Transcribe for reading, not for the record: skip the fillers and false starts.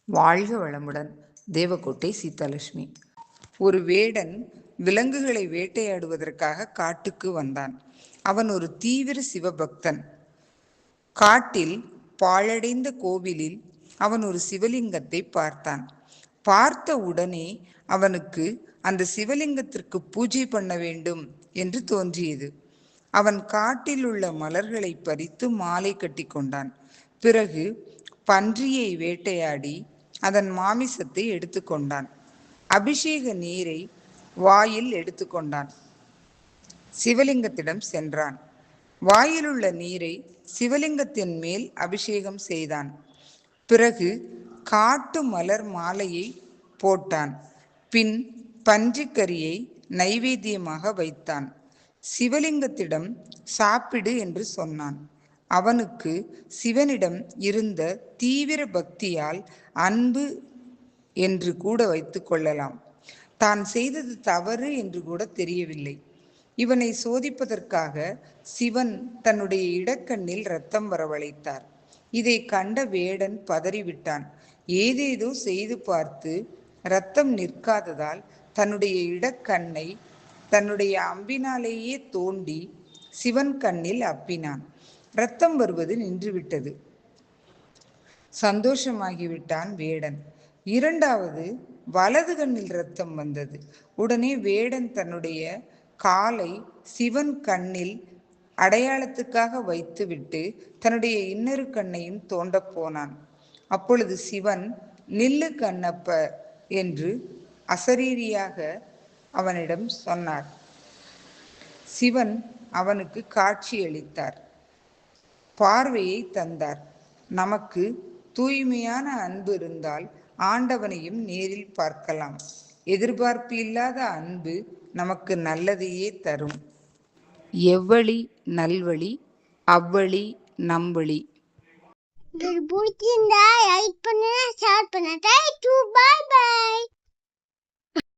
வாழ்க வளமுடன். தேவக்கோட்டை சீதாலட்சுமி. ஒரு வேடன் விலங்குகளை வேட்டையாடுவதற்காக காட்டுக்கு வந்தான். அவன் ஒரு தீவிர சிவபக்தன். காட்டில் பாழடைந்த கோவிலில் அவன் ஒரு சிவலிங்கத்தை பார்த்தான். பார்த்த உடனே அவனுக்கு அந்த சிவலிங்கத்திற்கு பூஜை பண்ண வேண்டும் என்று தோன்றியது. அவன் காட்டில் உள்ள மலர்களை பறித்து மாலை கட்டி கொண்டான். பிறகு பன்றியை வேட்டையாடி அதன் மாமிசத்தை எடுத்துக்கொண்டான். அபிஷேக நீரை வாயில் எடுத்துக்கொண்டான். சிவலிங்கத்திடம் சென்றான். வாயிலுள்ள நீரை சிவலிங்கத்தின் மேல் அபிஷேகம் செய்தான். பிறகு காட்டு மலர் மாலையை போட்டான். பின் பன்றிக்கரியை நைவேத்தியமாக வைத்தான். சிவலிங்கத்திடம் சாப்பிடு என்று சொன்னான். அவனுக்கு சிவனிடம் இருந்த தீவிர பக்தியால் அன்பு என்று கூட வைத்து கொள்ளலாம். தான் செய்தது தவறு என்று கூட தெரியவில்லை. இவனை சோதிப்பதற்காக சிவன் தன்னுடைய இடக்கண்ணில் இரத்தம் வரவழைத்தார். இதை கண்ட வேடன் பதறிவிட்டான். ஏதேதோ செய்து பார்த்து இரத்தம் நிற்காததால் தன்னுடைய இடக்கண்ணை தன்னுடைய அம்பினாலேயே தோண்டி சிவன் கண்ணில் அப்பினான். இரத்தம் வருவது நின்றுவிட்டது. சந்தோஷமாகிவிட்டான் வேடன். இரண்டாவது வலது கண்ணில் இரத்தம் வந்தது. உடனே வேடன் தன்னுடைய காலை சிவன் கண்ணில் அடையாளத்துக்காக வைத்துவிட்டு தன்னுடைய இன்னொரு கண்ணையும் தோண்ட போனான். அப்பொழுது சிவன் நில்லு கண்ணப்ப என்று அசரீரியாக அவனிடம் சொன்னார். சிவன் அவனுக்கு காட்சியளித்தார், பார்வையை தந்தார். நமக்கு தூய்மையான அன்பு இருந்தால் ஆண்டவனையும் நேரில் பார்க்கலாம். எதிர்பார்ப்பு இல்லாத அன்பு நமக்கு நல்லதையே தரும். எவ்வழி நல்வழி, அவ்வழி நம்வழி. பிடிச்சிருந்தா லைக் பண்ணுங்க, ஷேர் பண்ணுங்க. Thank you, bye by.